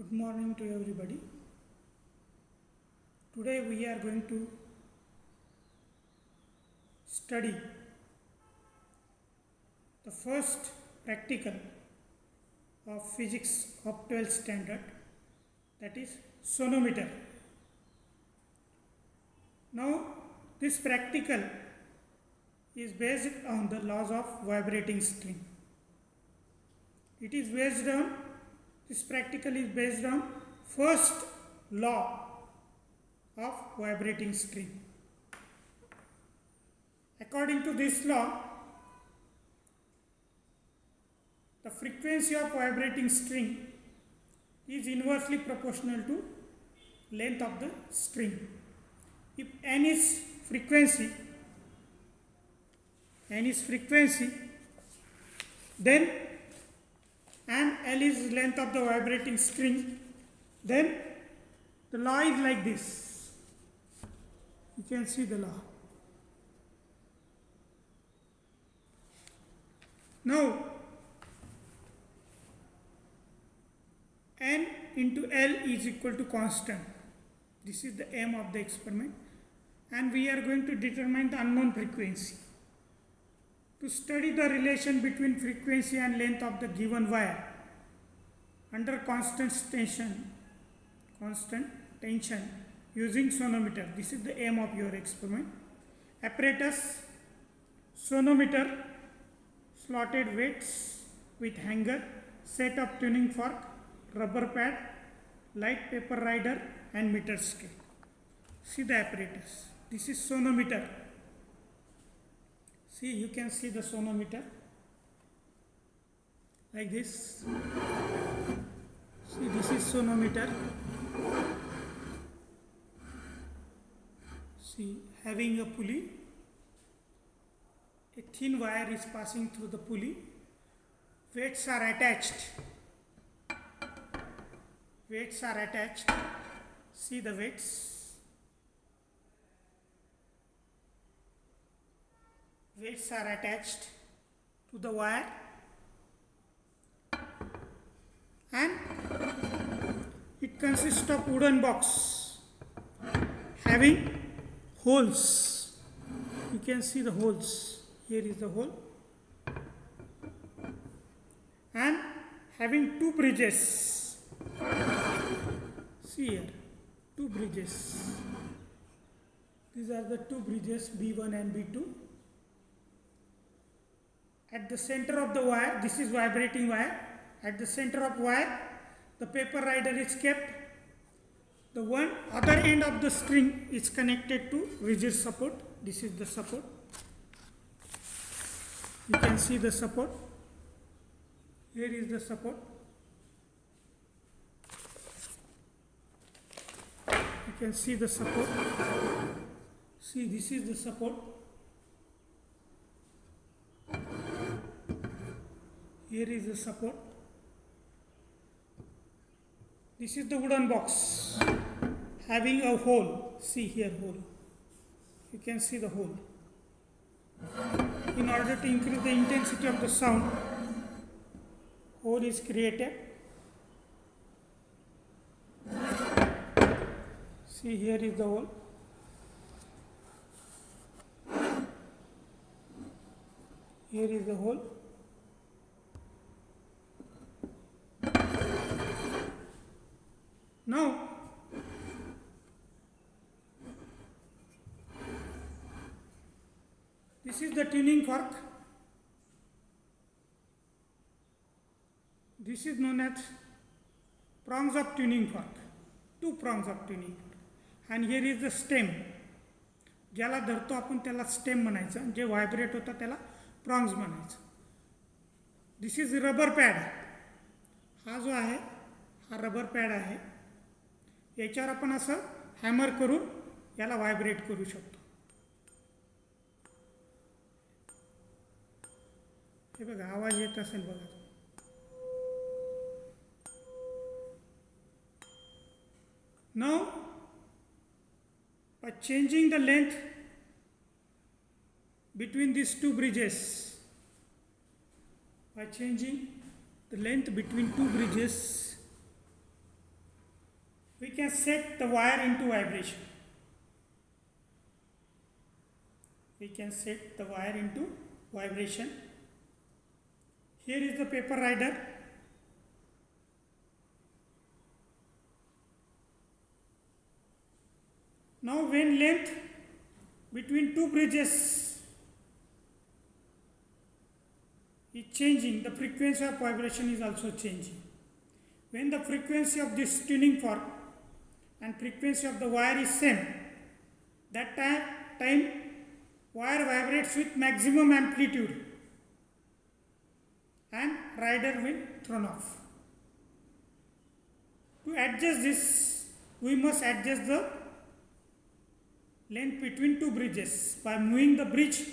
Good morning to everybody. Today we are going to study the first practical of physics of 12th standard, that is sonometer. Now this practical is based on the laws of vibrating string. This practical is based on first law of vibrating string. According to this law, the frequency of vibrating string is inversely proportional to length of the string. If n is frequency, then and L is length of the vibrating string, then the law is like this. You can see the law. Now N into L is equal to constant. This is the aim of the experiment, and we are going to determine the unknown frequency. To study the relation between frequency and length of the given wire under constant tension using sonometer. This is the aim of your experiment. Apparatus: sonometer, slotted weights with hanger, set of tuning fork, rubber pad, light paper rider and meter scale. See the apparatus. This is sonometer. See, you can see the sonometer like this. See, this is sonometer. See, having a pulley. A thin wire is passing through the pulley. Weights are attached. See the weights. Weights are attached to the wire, and it consists of wooden box having holes. You can see the holes. Here is the hole, and having two bridges. See here, two bridges. These are the two bridges, B1 and B2. At the center of the wire, this is vibrating wire. At the center of wire, the paper rider is kept. The one other end of the string is connected to rigid support. This is the support. You can see the support. Here is the support. You can see the support. See, this is the support. Here is the support. This is the wooden box having a hole. See here, hole. You can see the hole. In order to increase the intensity of the sound, hole is created. See, here is the hole. Here is the hole. Now, this is the tuning fork. This is known as prongs of tuning fork. Two prongs of tuning fork. And here is the stem. ज्याला धरतो आपण त्याला stem म्हणायचं, जे vibrate होतं त्याला prongs म्हणायचं. This is rubber pad. हा जो आहे हा रबर पॅड आहे. याच्यावर आपण असं हॅमर करून याला व्हायब्रेट करू शकतो. हे बघा, आवाज येत असेल बघा. Now, by changing the length between these two bridges, by changing the length between two bridges, We can set the wire into vibration. We can set the wire into vibration. Here is the paper rider. Now when length between two bridges is changing, the frequency of vibration is also changing. When the frequency of this tuning fork and frequency of the wire is same, that time wire vibrates with maximum amplitude and rider will thrown off. To adjust this, we must adjust the length between two bridges by moving the bridge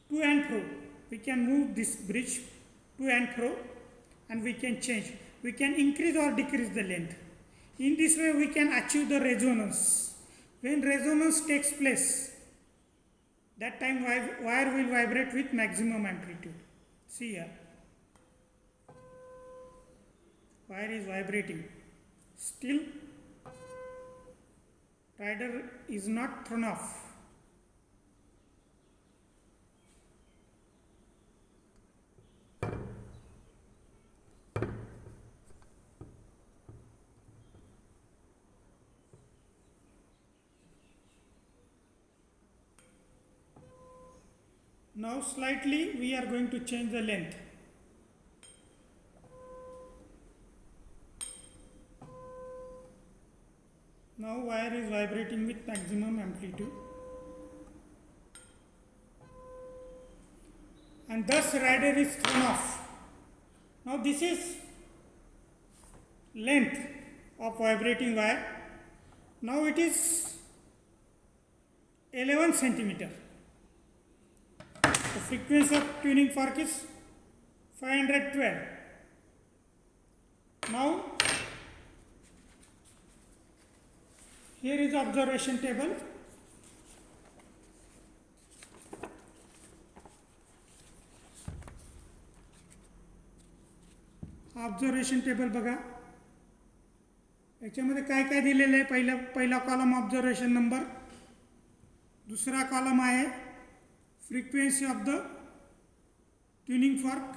to and fro. We can move this bridge to and fro and we can change. We can increase or decrease the length. In this way we can achieve the resonance. When resonance takes place, that time wire will vibrate with maximum amplitude. See here. Wire is vibrating. Still rider is not thrown off. Now slightly we are going to change the length. Now wire is vibrating with maximum amplitude. And thus rider is thrown off. Now this is length of vibrating wire. Now it is 11 centimeter. The frequency of tuning fork is 512. Now here is observation table. Observation table बघा. याच्यामध्ये काय काय दिलेलं आहे. पहिला column observation number, दुसरा column आहे frequency of the tuning fork,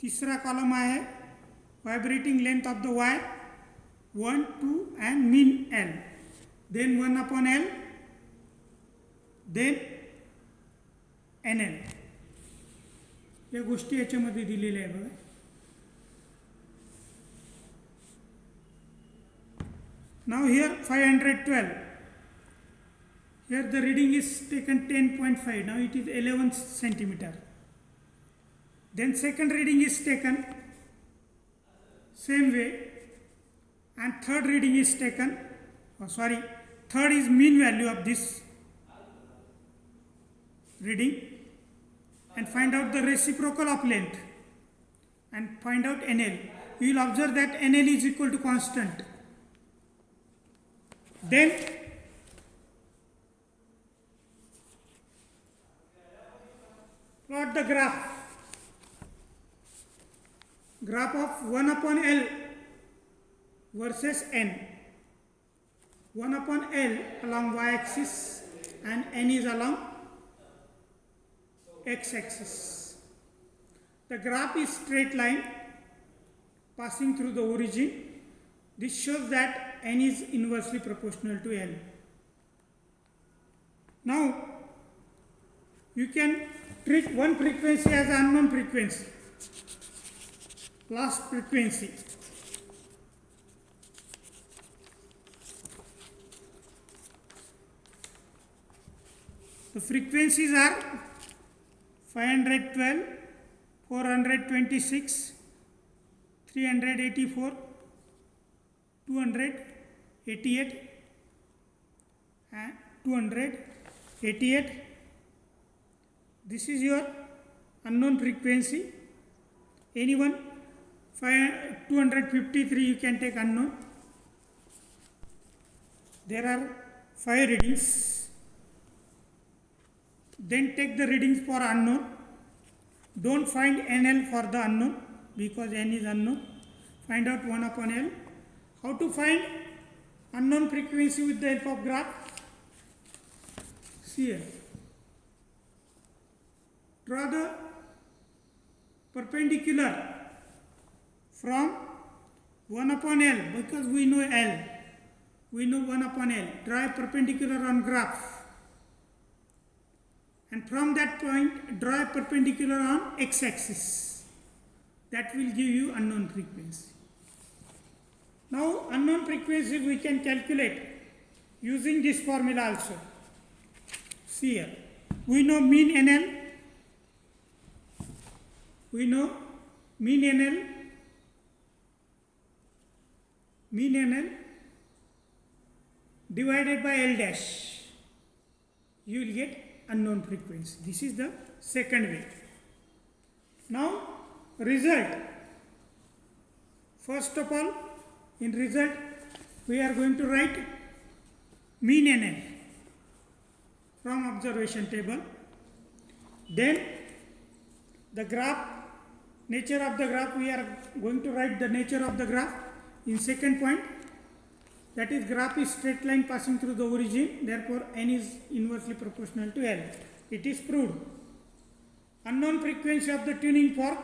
तिसरा कॉलम आहे vibrating length of the wire 1, 2 and mean L, then 1 upon L, then NL. या गोष्टी याच्यामध्ये दिलेल्या आहे बघा. Now here 512. Here the reading is taken 10.5. Now it is 11 centimeter. Then second reading is taken same way, and third reading is taken. Third is mean value of this reading, and find out the reciprocal of length and find out NL. You will observe that NL is equal to constant. Then plot the graph of 1 upon L versus N. 1 upon L along y-axis and N is along x-axis. The graph is straight line passing through the origin. This shows that N is inversely proportional to L. Now you can treat one frequency as unknown frequency, last frequency. The frequencies are 512, 426, 384, 288 and 288. This is your unknown frequency. Anyone 253 you can take unknown. There are 5 readings. Then take the readings for unknown. Don't find NL for the unknown because N is unknown. find out 1 upon L. How to find unknown frequency with the help of graph? See here. Draw the perpendicular from 1 upon L, because we know L. We know 1 upon L. Draw a perpendicular on graph. And from that point, draw a perpendicular on x-axis. That will give you unknown frequency. Now, unknown frequency we can calculate using this formula also. See here. We know mean NL. We know mean NL. Mean NL divided by L dash. You will get unknown frequency. This is the second way. Now, result. First of all, in result, we are going to write mean NL from observation table. Then, the graph, nature of the graph, we are going to write the nature of the graph in second point. That is, graph is straight line passing through the origin, therefore n is inversely proportional to L. It is proved. Unknown frequency of the tuning fork